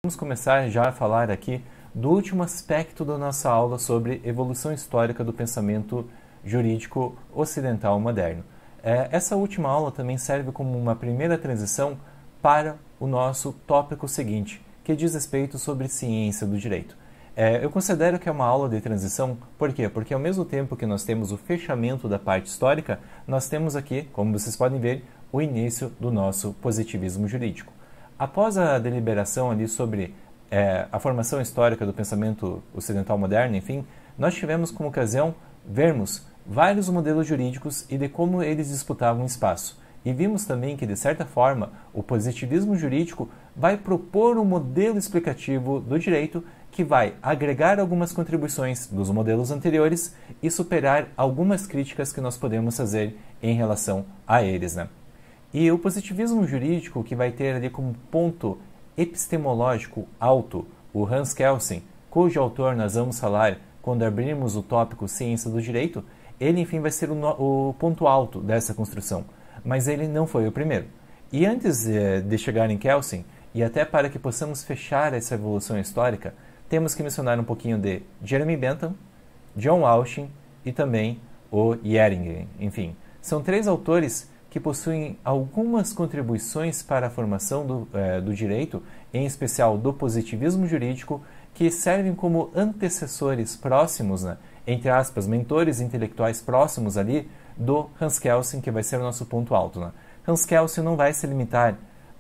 Vamos começar já a falar aqui do último aspecto da nossa aula sobre evolução histórica do pensamento jurídico ocidental moderno. Essa última aula também serve como uma primeira transição para o nosso tópico seguinte, que diz respeito sobre ciência do direito. Eu considero que é uma aula de transição, por quê? Porque ao mesmo tempo que nós temos o fechamento da parte histórica, nós temos aqui, como vocês podem ver, o início do nosso positivismo jurídico. Após a deliberação ali sobre a formação histórica do pensamento ocidental moderno, enfim, nós tivemos como ocasião vermos vários modelos jurídicos e de como eles disputavam espaço. E vimos também que, de certa forma, o positivismo jurídico vai propor um modelo explicativo do direito que vai agregar algumas contribuições dos modelos anteriores e superar algumas críticas que nós podemos fazer em relação a eles, né? E o positivismo jurídico, que vai ter ali como ponto epistemológico alto o Hans Kelsen, cujo autor nós vamos falar quando abrirmos o tópico Ciência do Direito, ele, enfim, vai ser o ponto alto dessa construção. Mas ele não foi o primeiro. E antes de chegar em Kelsen, e até para que possamos fechar essa evolução histórica, temos que mencionar um pouquinho de Jeremy Bentham, John Walsh e também o Jeringen. Enfim, são três autores que possuem algumas contribuições para a formação do direito, em especial do positivismo jurídico, que servem como antecessores próximos, né, entre aspas, mentores intelectuais próximos ali do Hans Kelsen, que vai ser o nosso ponto alto, né? Hans Kelsen não vai se limitar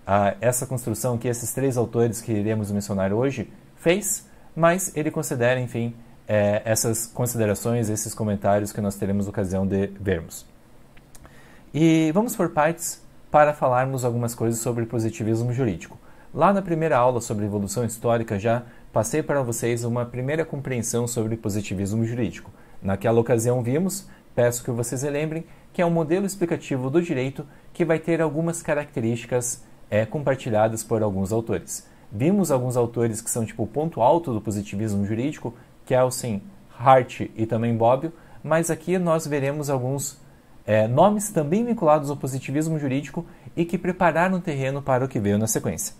a essa construção que esses três autores que iremos mencionar hoje fez, mas ele considera, enfim, essas considerações, esses comentários que nós teremos ocasião de vermos. E vamos por partes para falarmos algumas coisas sobre positivismo jurídico. Lá na primeira aula sobre evolução histórica já passei para vocês uma primeira compreensão sobre positivismo jurídico. Naquela ocasião vimos, peço que vocês lembrem, que é um modelo explicativo do direito que vai ter algumas características compartilhadas por alguns autores. Vimos alguns autores que são tipo o ponto alto do positivismo jurídico, Kelsen, Hart e também Bobbio, mas aqui nós veremos alguns nomes também vinculados ao positivismo jurídico e que prepararam o terreno para o que veio na sequência.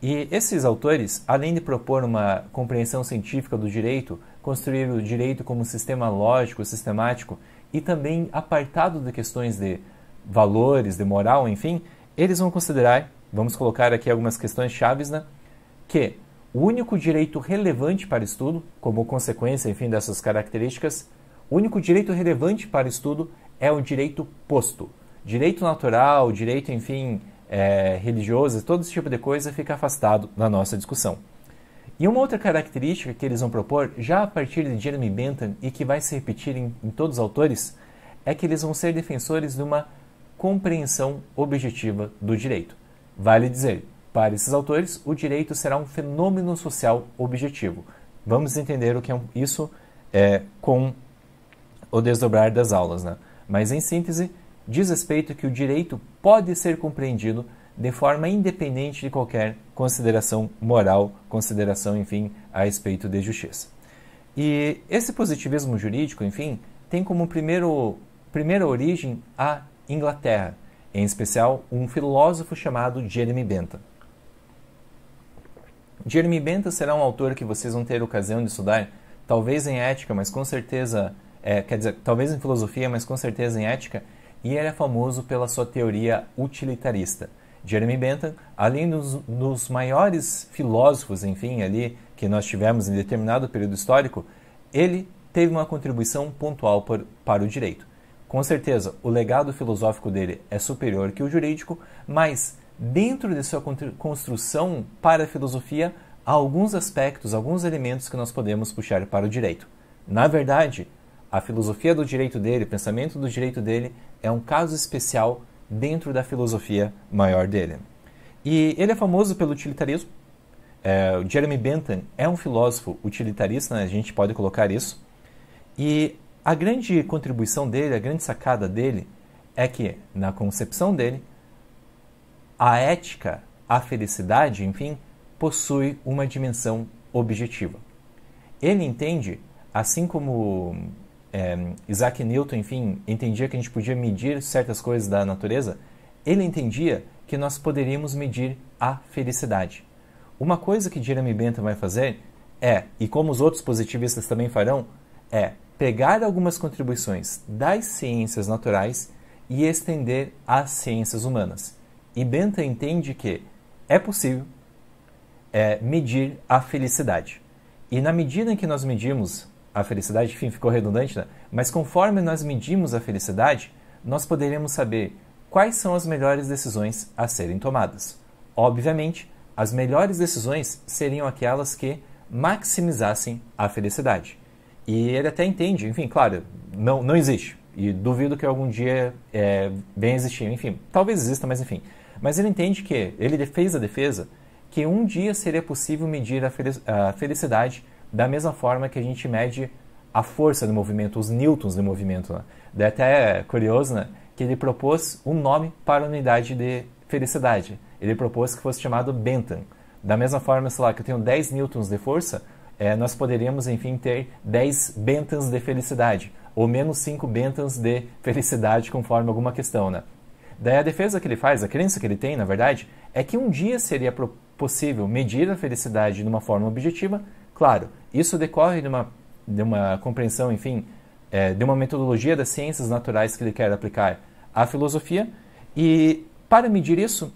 E esses autores, além de propor uma compreensão científica do direito, construir o direito como um sistema lógico, sistemático e também apartado de questões de valores, de moral, enfim, eles vão considerar, vamos colocar aqui algumas questões chaves, né, que o único direito relevante para estudo, como consequência, enfim, dessas características, o único direito relevante para estudo é o direito posto. Direito natural, direito, enfim, religioso, todo esse tipo de coisa fica afastado da nossa discussão. E uma outra característica que eles vão propor, já a partir de Jeremy Bentham, e que vai se repetir em todos os autores, é que eles vão ser defensores de uma compreensão objetiva do direito. Vale dizer, para esses autores, o direito será um fenômeno social objetivo. Vamos entender o que é isso com o desdobrar das aulas, né? Mas, em síntese, diz respeito que o direito pode ser compreendido de forma independente de qualquer consideração moral, consideração, enfim, a respeito de justiça. E esse positivismo jurídico, enfim, tem como primeira origem a Inglaterra, em especial um filósofo chamado Jeremy Bentham. Jeremy Bentham será um autor que vocês vão ter ocasião de estudar, talvez em ética, mas com certeza, talvez em filosofia, mas com certeza em ética, e ele é famoso pela sua teoria utilitarista. Jeremy Bentham, além dos maiores filósofos, enfim, ali que nós tivemos em determinado período histórico, ele teve uma contribuição pontual para o direito. Com certeza, o legado filosófico dele é superior que o jurídico, mas dentro de sua construção para a filosofia, há alguns aspectos, alguns elementos que nós podemos puxar para o direito. Na verdade, a filosofia do direito dele, o pensamento do direito dele, é um caso especial dentro da filosofia maior dele. E ele é famoso pelo utilitarismo. O Jeremy Bentham é um filósofo utilitarista, né? A gente pode colocar isso. E a grande contribuição dele, a grande sacada dele, é que, na concepção dele, a ética, a felicidade, enfim, possui uma dimensão objetiva. Ele entende, assim como Isaac Newton, enfim, entendia que a gente podia medir certas coisas da natureza, ele entendia que nós poderíamos medir a felicidade. uma coisa que Jeremy Bentham vai fazer e como os outros positivistas também farão, é pegar algumas contribuições das ciências naturais e estender às ciências humanas. E Bentham entende que é possível medir a felicidade. E na medida em que nós medimos a felicidade, enfim, ficou redundante, né? Mas conforme nós medimos a felicidade, nós poderemos saber quais são as melhores decisões a serem tomadas. Obviamente, as melhores decisões seriam aquelas que maximizassem a felicidade. E ele até entende, enfim, claro, não existe. E duvido que algum dia venha existir. Enfim, talvez exista, mas enfim. Mas ele entende que, ele fez a defesa, que um dia seria possível medir a felicidade da mesma forma que a gente mede a força do movimento, os newtons do movimento. Né? Daí até é curioso, né, que ele propôs um nome para a unidade de felicidade. Ele propôs que fosse chamado Bentham. Da mesma forma, sei lá, que eu tenho 10 newtons de força, nós poderíamos, enfim, ter 10 bentams de felicidade, ou menos 5 bentams de felicidade, conforme alguma questão, né? Daí a defesa que ele faz, a crença que ele tem, na verdade, é que um dia seria possível medir a felicidade de uma forma objetiva. Claro, isso decorre de uma compreensão, enfim, de uma metodologia das ciências naturais que ele quer aplicar à filosofia, e para medir isso,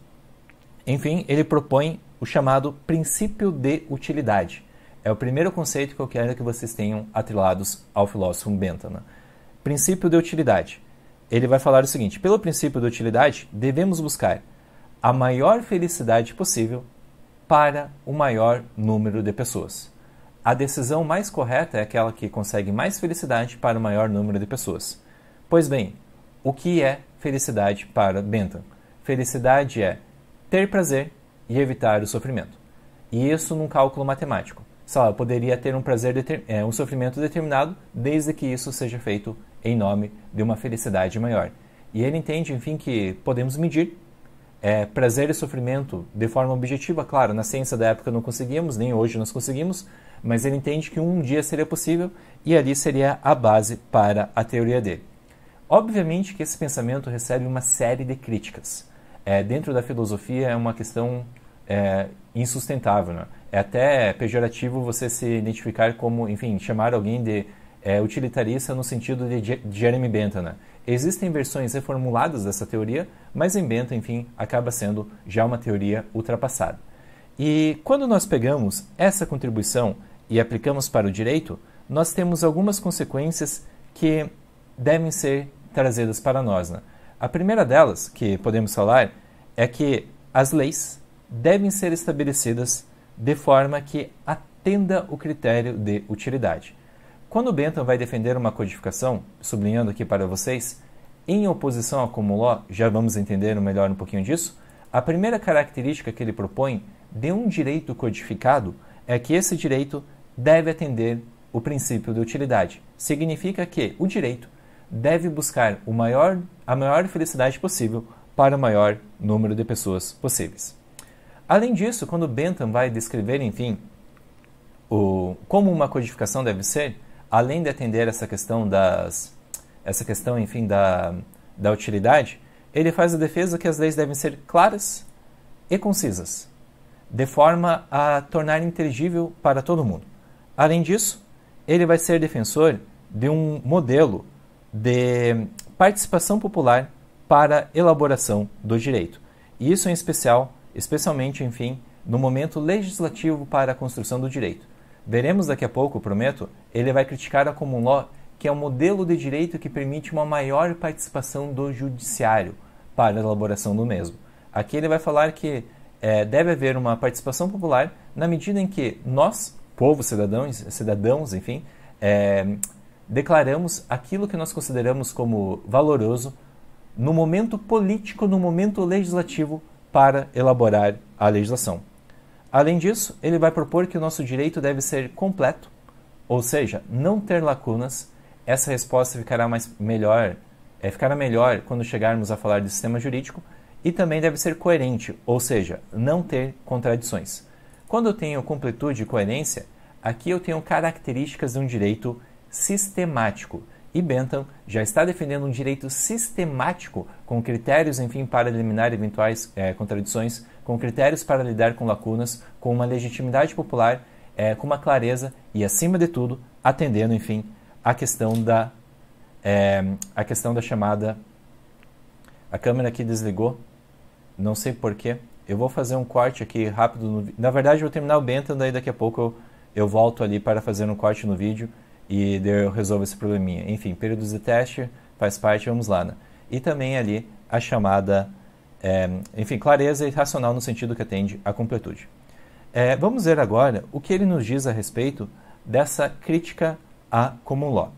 enfim, ele propõe o chamado princípio de utilidade. É o primeiro conceito que eu quero que vocês tenham atrelados ao filósofo Bentham. Né? Princípio de utilidade. Ele vai falar o seguinte: pelo princípio de utilidade, devemos buscar a maior felicidade possível para o maior número de pessoas. A decisão mais correta é aquela que consegue mais felicidade para o maior número de pessoas. Pois bem, o que é felicidade para Bentham? Felicidade é ter prazer e evitar o sofrimento. E isso num cálculo matemático. Sei lá, eu poderia ter um sofrimento determinado, desde que isso seja feito em nome de uma felicidade maior. E ele entende, enfim, que podemos medir prazer e sofrimento de forma objetiva. Claro, na ciência da época não conseguimos, nem hoje nós conseguimos, mas ele entende que um dia seria possível e ali seria a base para a teoria dele. Obviamente que esse pensamento recebe uma série de críticas. Dentro da filosofia é uma questão insustentável, né? É até pejorativo você se identificar como, enfim, chamar alguém de utilitarista no sentido de Jeremy Bentham. Né? Existem versões reformuladas dessa teoria, mas em Bentham, enfim, acaba sendo já uma teoria ultrapassada. E quando nós pegamos essa contribuição e aplicamos para o direito, nós temos algumas consequências que devem ser trazidas para nós. Né? A primeira delas, que podemos falar, é que as leis devem ser estabelecidas de forma que atenda o critério de utilidade. Quando Bentham vai defender uma codificação, sublinhando aqui para vocês, em oposição ao common law, já vamos entender melhor um pouquinho disso, a primeira característica que ele propõe de um direito codificado é que esse direito deve atender o princípio de utilidade. Significa que o direito deve buscar a maior felicidade possível para o maior número de pessoas possíveis. Além disso, quando Bentham vai descrever, enfim, como uma codificação deve ser, além de atender essa questão, enfim, da utilidade, ele faz a defesa que as leis devem ser claras e concisas, de forma a tornar inteligível para todo mundo. Além disso, ele vai ser defensor de um modelo de participação popular para a elaboração do direito. E isso em especialmente, enfim, no momento legislativo para a construção do direito. Veremos daqui a pouco, prometo, ele vai criticar a common law, que é um modelo de direito que permite uma maior participação do judiciário para a elaboração do mesmo. Aqui ele vai falar que deve haver uma participação popular na medida em que nós, povo, cidadãos, enfim, declaramos aquilo que nós consideramos como valoroso no momento político, no momento legislativo, para elaborar a legislação. Além disso, ele vai propor que o nosso direito deve ser completo, ou seja, não ter lacunas. Essa resposta ficará melhor quando chegarmos a falar de sistema jurídico, e também deve ser coerente, ou seja, não ter contradições. Quando eu tenho completude e coerência, aqui eu tenho características de um direito sistemático. E Bentham já está defendendo um direito sistemático com critérios, enfim, para eliminar eventuais contradições, com critérios para lidar com lacunas, com uma legitimidade popular, com uma clareza e, acima de tudo, atendendo, enfim, a questão da chamada... A câmera aqui desligou, não sei porquê. Eu vou fazer um corte aqui rápido. Na verdade, eu vou terminar o Bentham, daí daqui a pouco eu volto ali para fazer um corte no vídeo e daí eu resolvo esse probleminha. Enfim, períodos de teste faz parte, vamos lá, né? E também ali a chamada, enfim, clareza e racional no sentido que atende à completude. Vamos ver agora o que ele nos diz a respeito dessa crítica à common law.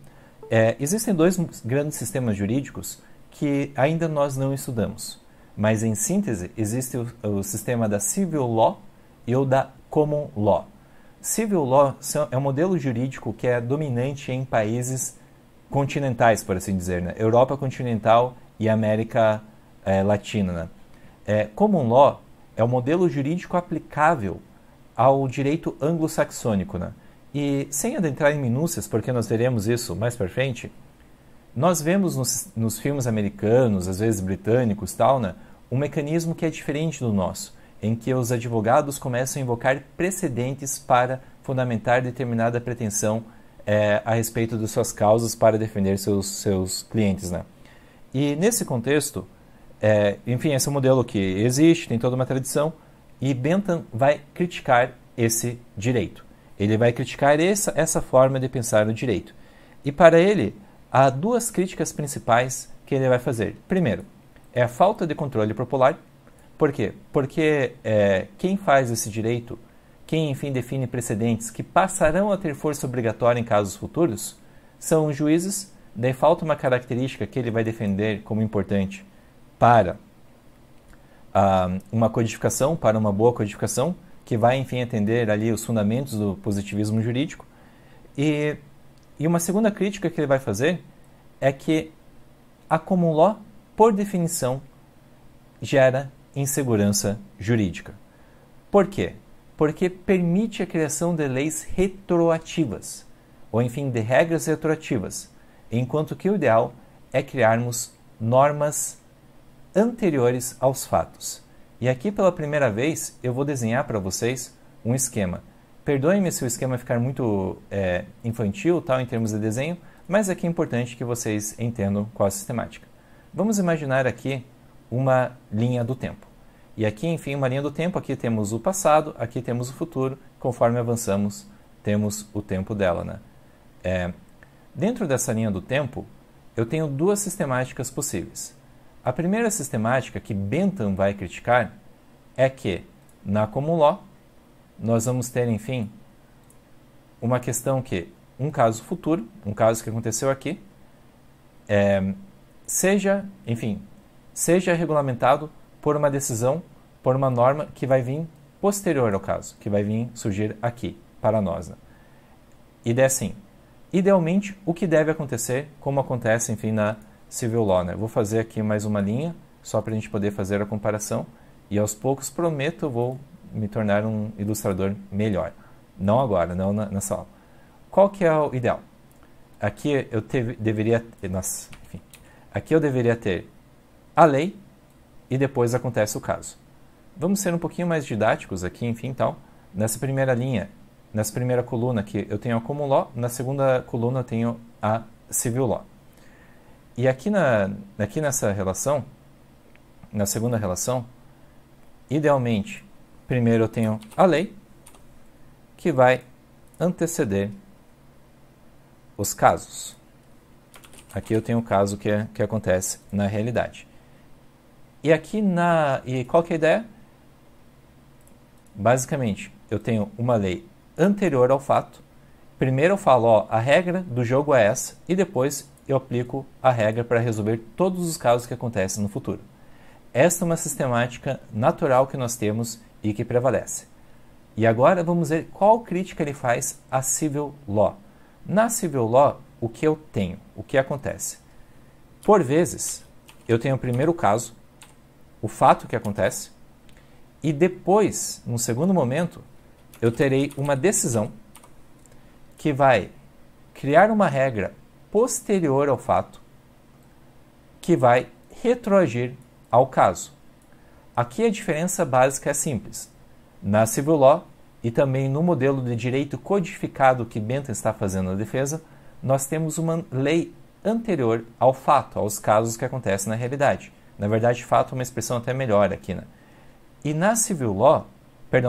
Existem dois grandes sistemas jurídicos que ainda nós não estudamos, mas em síntese existe o sistema da civil law e o da common law. Civil law é um modelo jurídico que é dominante em países continentais, por assim dizer, né? Europa continental e América Latina. Né? Common law é o modelo jurídico aplicável ao direito anglo-saxônico. Né? E sem adentrar em minúcias, porque nós veremos isso mais para frente, nós vemos nos filmes americanos, às vezes britânicos, tal, né, um mecanismo que é diferente do nosso, em que os advogados começam a invocar precedentes para fundamentar determinada pretensão a respeito de suas causas para defender seus clientes. Né? E nesse contexto, enfim, esse é um modelo que existe, tem toda uma tradição, e Bentham vai criticar esse direito. Ele vai criticar essa forma de pensar no direito. E para ele, há duas críticas principais que ele vai fazer. Primeiro, é a falta de controle popular. Por quê? Porque quem faz esse direito, quem, enfim, define precedentes que passarão a ter força obrigatória em casos futuros, são os juízes. Daí falta uma característica que ele vai defender como importante para uma codificação, para uma boa codificação, que vai, enfim, atender ali os fundamentos do positivismo jurídico. E uma segunda crítica que ele vai fazer é que a common law, por definição, gera insegurança jurídica. Por quê? Porque permite a criação de leis retroativas, ou enfim, de regras retroativas, enquanto que o ideal é criarmos normas anteriores aos fatos. E aqui, pela primeira vez, eu vou desenhar para vocês um esquema. Perdoem-me se o esquema ficar muito infantil, tal, em termos de desenho, mas aqui é importante que vocês entendam qual é a sistemática. Vamos imaginar aqui uma linha do tempo. E aqui, enfim, uma linha do tempo, aqui temos o passado, aqui temos o futuro, conforme avançamos, temos o tempo dela. Né? Dentro dessa linha do tempo, eu tenho duas sistemáticas possíveis. A primeira sistemática que Bentham vai criticar é que, na common law, nós vamos ter, enfim, uma questão que um caso futuro, um caso que aconteceu aqui, seja regulamentado por uma decisão, por uma norma que vai vir posterior ao caso, que vai vir surgir aqui, para nós. Né? Ideia assim, idealmente, o que deve acontecer, como acontece, enfim, na civil law. Né? Vou fazer aqui mais uma linha, só para a gente poder fazer a comparação, e aos poucos, prometo, eu vou me tornar um ilustrador melhor. Não agora, não nessa aula. Qual que é o ideal? Aqui eu deveria ter a lei e depois acontece o caso. Vamos ser um pouquinho mais didáticos aqui, enfim, então. Nessa primeira linha, nessa primeira coluna aqui, eu tenho a common law, na segunda coluna eu tenho a civil law. E aqui nessa relação, na segunda relação, idealmente, primeiro eu tenho a lei, que vai anteceder os casos. Aqui eu tenho o caso que acontece na realidade. E aqui e qual que é a ideia? Basicamente, eu tenho uma lei anterior ao fato. Primeiro eu falo, ó, a regra do jogo é essa, e depois eu aplico a regra para resolver todos os casos que acontecem no futuro. Esta é uma sistemática natural que nós temos e que prevalece. E agora vamos ver qual crítica ele faz à civil law. Na civil law, o que eu tenho? O que acontece? Por vezes, eu tenho o primeiro caso, o fato que acontece, e depois, num segundo momento, eu terei uma decisão que vai criar uma regra posterior ao fato que vai retroagir ao caso. Aqui a diferença básica é simples. Na Civil Law e também no modelo de direito codificado que Bentham está fazendo na defesa, nós temos uma lei anterior ao fato, aos casos que acontecem na realidade. Na verdade, fato é uma expressão até melhor aqui, né? E na Civil Law,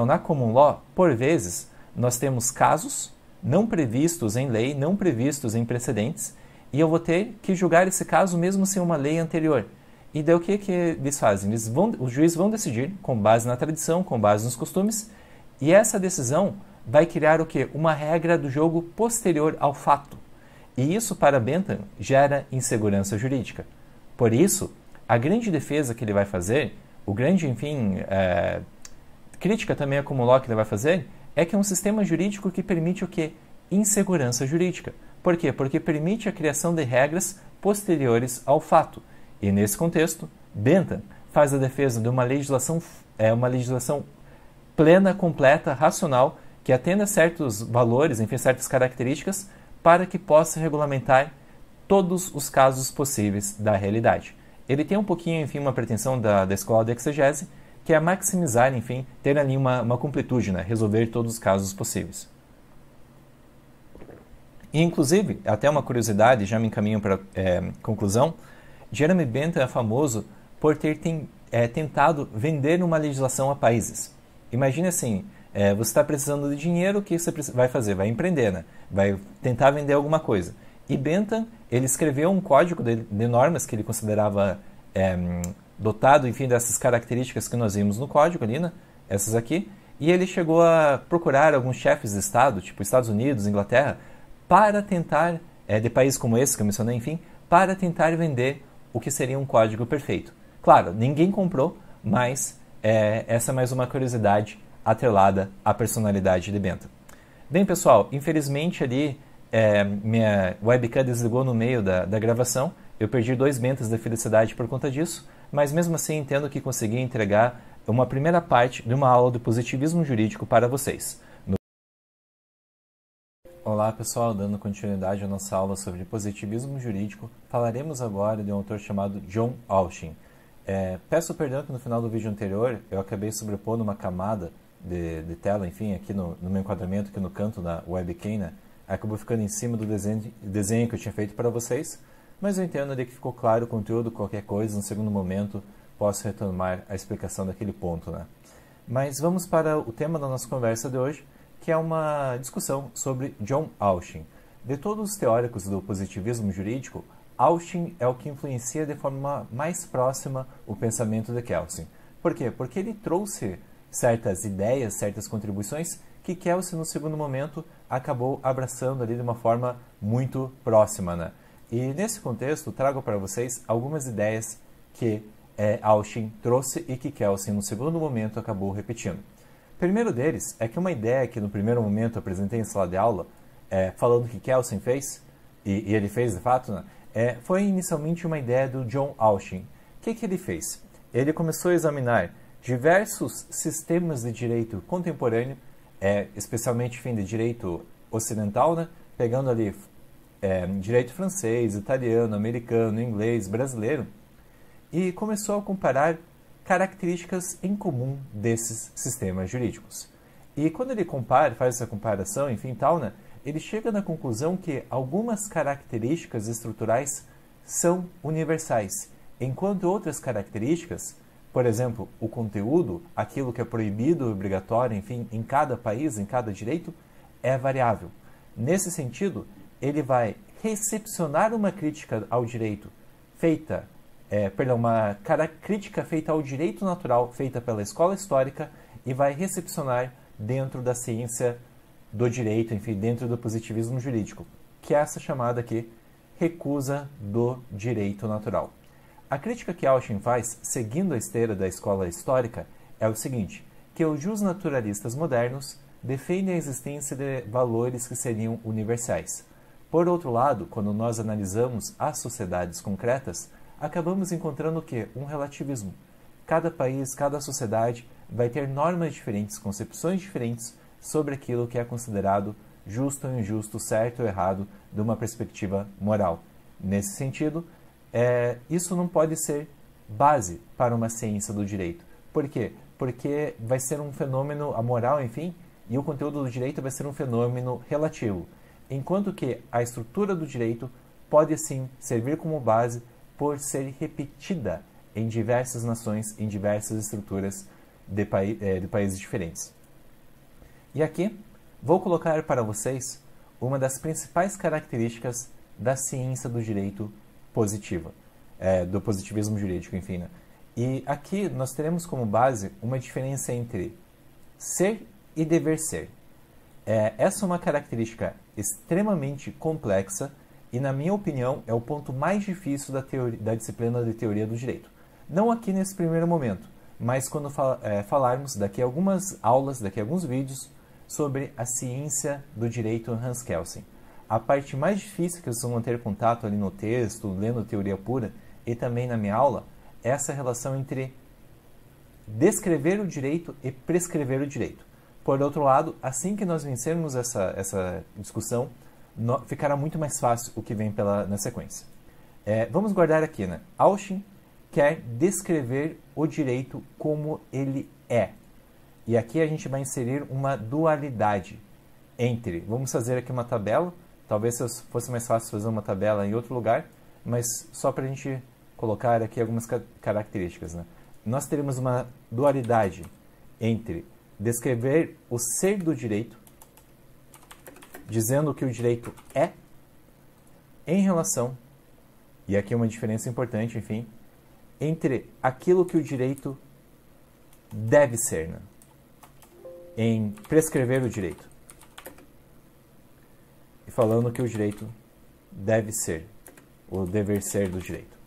na Common Law, por vezes, nós temos casos não previstos em lei, não previstos em precedentes, e eu vou ter que julgar esse caso mesmo sem uma lei anterior. E daí o que eles fazem? Os juízes vão decidir com base na tradição, com base nos costumes, e essa decisão vai criar o quê? Uma regra do jogo posterior ao fato. E isso, para Bentham, gera insegurança jurídica. Por isso, a grande defesa que ele vai fazer, o grande, crítica também a Common Law que ele vai fazer, é que é um sistema jurídico que permite o quê? Insegurança jurídica. Por quê? Porque permite a criação de regras posteriores ao fato. E nesse contexto, Bentham faz a defesa de uma legislação plena, completa, racional, que atenda a certos valores, enfim, certas características, para que possa regulamentar todos os casos possíveis da realidade. Ele tem um pouquinho, enfim, uma pretensão da escola de exegese, que é maximizar, enfim, ter ali uma completude, né? Resolver todos os casos possíveis. E, inclusive, até uma curiosidade, já me encaminho para a conclusão, Jeremy Bentham é famoso por ter tentado vender uma legislação a países. Imagine assim, você está precisando de dinheiro, o que você vai fazer? Vai empreender, né? Vai tentar vender alguma coisa. E Bentham, ele escreveu um código de normas que ele considerava dotado, enfim, dessas características que nós vimos no código ali, né? Essas aqui. E ele chegou a procurar alguns chefes de Estado, tipo Estados Unidos, Inglaterra, para tentar, de países como esse que eu mencionei, enfim, para tentar vender o que seria um código perfeito. Claro, ninguém comprou, mas essa é mais uma curiosidade atrelada à personalidade de Bentham. Bem, pessoal, infelizmente ali minha webcam desligou no meio da gravação. Eu perdi 2 Benthams da felicidade por conta disso, mas mesmo assim entendo que consegui entregar uma primeira parte de uma aula de positivismo jurídico para vocês. Olá pessoal, dando continuidade à nossa aula sobre positivismo jurídico, falaremos agora de um autor chamado John Austin. Peço perdão que no final do vídeo anterior eu acabei sobrepondo uma camada de tela, enfim, aqui no meu enquadramento, aqui no canto da webcam, né? Acabou ficando em cima do desenho que eu tinha feito para vocês, mas eu entendo ali que ficou claro o conteúdo, qualquer coisa, no segundo momento posso retomar a explicação daquele ponto, né? Mas vamos para o tema da nossa conversa de hoje, que é uma discussão sobre John Austin. De todos os teóricos do positivismo jurídico, Austin é o que influencia de forma mais próxima o pensamento de Kelsen. Por quê? Porque ele trouxe certas ideias, certas contribuições que Kelsen, no segundo momento, acabou abraçando ali de uma forma muito próxima, né? E nesse contexto, trago para vocês algumas ideias que Austin trouxe e que Kelsen, no segundo momento, acabou repetindo. O primeiro deles é que uma ideia que no primeiro momento eu apresentei em sala de aula, falando que Kelsen fez, e ele fez de fato, né, foi inicialmente uma ideia do John Austin. O que ele fez? Ele começou a examinar diversos sistemas de direito contemporâneo, especialmente de direito ocidental, né, pegando ali direito francês, italiano, americano, inglês, brasileiro, e começou a comparar características em comum desses sistemas jurídicos. E quando ele faz essa comparação, enfim, tal, né, ele chega na conclusão que algumas características estruturais são universais, enquanto outras características, por exemplo, o conteúdo, aquilo que é proibido ou obrigatório, enfim, em cada país, em cada direito, é variável. Nesse sentido, ele vai recepcionar uma crítica ao direito feita uma crítica feita ao direito natural, feita pela escola histórica, e vai recepcionar dentro da ciência do direito, enfim, dentro do positivismo jurídico, que é essa chamada aqui, recusa do direito natural. A crítica que Austin faz, seguindo a esteira da escola histórica, é o seguinte, que os justnaturalistas modernos defendem a existência de valores que seriam universais. Por outro lado, quando nós analisamos as sociedades concretas, acabamos encontrando o quê? Um relativismo. Cada país, cada sociedade vai ter normas diferentes, concepções diferentes sobre aquilo que é considerado justo ou injusto, certo ou errado, de uma perspectiva moral. Nesse sentido, isso não pode ser base para uma ciência do direito. Por quê? Porque vai ser um fenômeno, a moral, enfim, e o conteúdo do direito vai ser um fenômeno relativo, enquanto que a estrutura do direito pode sim servir como base por ser repetida em diversas nações, em diversas estruturas de países diferentes. E aqui vou colocar para vocês uma das principais características da ciência do direito positiva, do positivismo jurídico, enfim. Né? E aqui nós teremos como base uma diferença entre ser e dever ser. Essa é uma característica extremamente complexa e, na minha opinião, é o ponto mais difícil da disciplina de teoria do direito. Não aqui nesse primeiro momento, mas quando falarmos daqui a algumas aulas, daqui a alguns vídeos, sobre a ciência do direito Hans Kelsen. A parte mais difícil que vocês vão ter contato ali no texto, lendo teoria pura, e também na minha aula, é essa relação entre descrever o direito e prescrever o direito. Por outro lado, assim que nós vencermos essa discussão, ficará muito mais fácil o que vem na sequência. Vamos guardar aqui, né? Auschen quer descrever o direito como ele é. E aqui a gente vai inserir uma dualidade entre... Vamos fazer aqui uma tabela. Talvez fosse mais fácil fazer uma tabela em outro lugar, mas só para a gente colocar aqui algumas características. Né? Nós teremos uma dualidade entre descrever o ser do direito, dizendo que o direito é, em relação, e aqui uma diferença importante, enfim, entre aquilo que o direito deve ser, né? Em prescrever o direito. E falando que o direito deve ser, o dever ser do direito.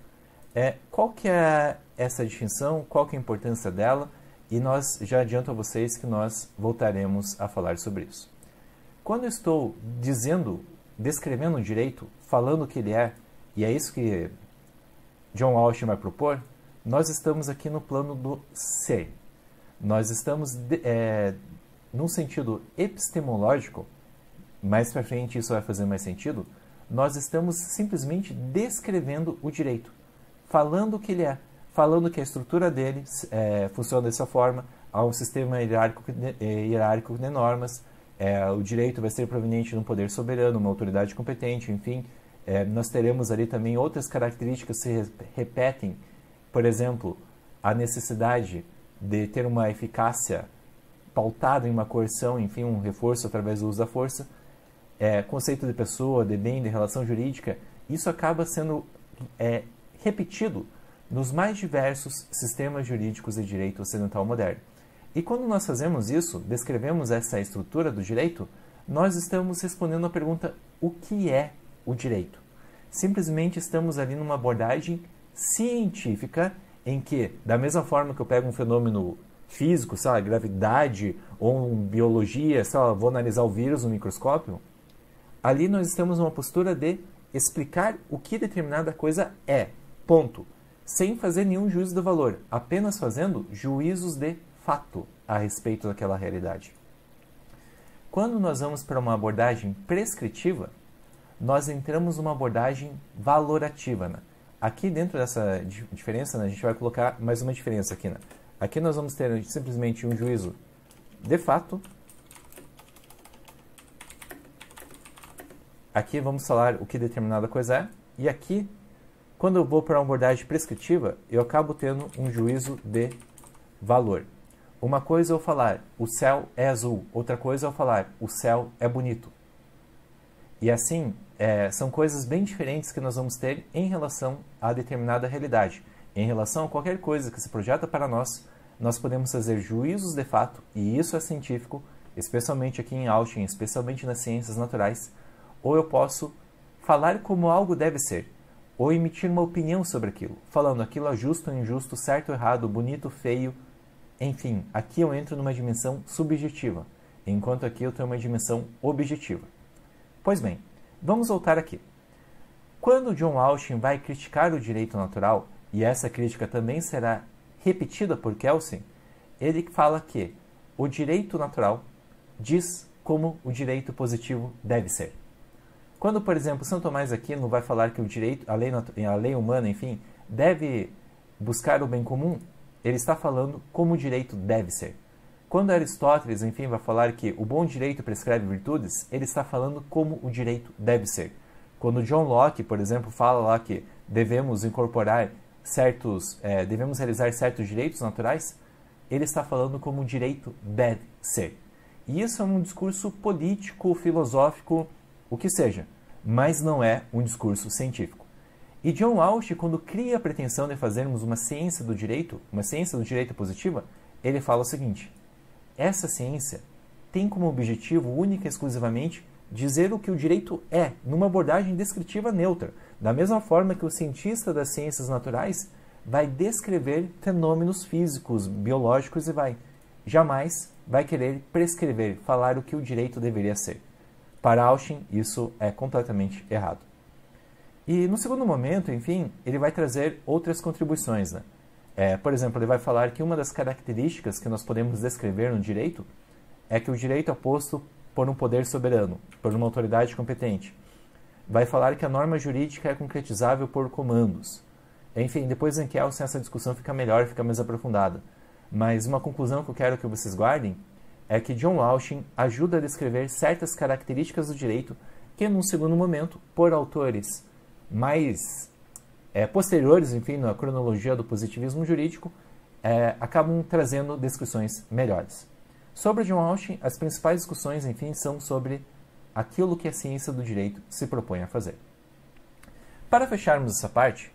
Qual que é essa distinção, qual que é a importância dela? E nós já adianto a vocês que nós voltaremos a falar sobre isso. Quando eu estou descrevendo o direito, falando o que ele é, e é isso que John Auschen vai propor, nós estamos aqui no plano do ser. Nós estamos, num sentido epistemológico, mais para frente isso vai fazer mais sentido, nós estamos simplesmente descrevendo o direito, falando o que ele é, falando que a estrutura dele funciona dessa forma, há um sistema hierárquico de normas, o direito vai ser proveniente de um poder soberano, uma autoridade competente, enfim. Nós teremos ali também outras características que se repetem, por exemplo, a necessidade de ter uma eficácia pautada em uma coerção, enfim, um reforço através do uso da força, conceito de pessoa, de bem, de relação jurídica, isso acaba sendo repetido nos mais diversos sistemas jurídicos de direito ocidental moderno. E quando nós fazemos isso, descrevemos essa estrutura do direito, nós estamos respondendo a pergunta: o que é o direito? Simplesmente estamos ali numa abordagem científica em que, da mesma forma que eu pego um fenômeno físico, sei lá, gravidade ou biologia, sei lá, vou analisar o vírus no microscópio, ali nós estamos numa postura de explicar o que determinada coisa é, ponto. Sem fazer nenhum juízo de valor, apenas fazendo juízos de fato a respeito daquela realidade. Quando nós vamos para uma abordagem prescritiva, nós entramos numa abordagem valorativa. Né? Aqui dentro dessa diferença, né, a gente vai colocar mais uma diferença aqui. Né? Aqui nós vamos ter simplesmente um juízo de fato. Aqui vamos falar o que determinada coisa é. E aqui, quando eu vou para uma abordagem prescritiva, eu acabo tendo um juízo de valor. Uma coisa é eu falar, o céu é azul. Outra coisa é eu falar, o céu é bonito. E assim, são coisas bem diferentes que nós vamos ter em relação a determinada realidade. Em relação a qualquer coisa que se projeta para nós, nós podemos fazer juízos de fato, e isso é científico, especialmente aqui em Auschen, especialmente nas ciências naturais, ou eu posso falar como algo deve ser, ou emitir uma opinião sobre aquilo, falando aquilo é justo ou injusto, certo ou errado, bonito, feio. Enfim, aqui eu entro numa dimensão subjetiva, enquanto aqui eu tenho uma dimensão objetiva. Pois bem, vamos voltar aqui. Quando John Auschen vai criticar o direito natural, e essa crítica também será repetida por Kelsen, ele fala que o direito natural diz como o direito positivo deve ser. Quando, por exemplo, São Tomás de Aquino vai falar que o direito, a lei humana, enfim, deve buscar o bem comum, ele está falando como o direito deve ser. Quando Aristóteles, enfim, vai falar que o bom direito prescreve virtudes, ele está falando como o direito deve ser. Quando John Locke, por exemplo, fala lá que devemos incorporar devemos realizar certos direitos naturais, ele está falando como o direito deve ser. E isso é um discurso político, filosófico, o que seja, mas não é um discurso científico. E John Walsh, quando cria a pretensão de fazermos uma ciência do direito positiva, ele fala o seguinte: essa ciência tem como objetivo única e exclusivamente dizer o que o direito é, numa abordagem descritiva neutra, da mesma forma que o cientista das ciências naturais vai descrever fenômenos físicos, biológicos e jamais vai querer prescrever, falar o que o direito deveria ser. Para Austin, isso é completamente errado. E no segundo momento, enfim, ele vai trazer outras contribuições, né? Por exemplo, ele vai falar que uma das características que nós podemos descrever no direito é que o direito é posto por um poder soberano, por uma autoridade competente. Vai falar que a norma jurídica é concretizável por comandos. Enfim, depois em Kelsen essa discussão fica melhor, fica mais aprofundada. Mas uma conclusão que eu quero que vocês guardem é que John Walsh ajuda a descrever certas características do direito que, num segundo momento, por autores mais posteriores, enfim, na cronologia do positivismo jurídico, acabam trazendo descrições melhores. Sobre John Walsh, as principais discussões, enfim, são sobre aquilo que a ciência do direito se propõe a fazer. Para fecharmos essa parte,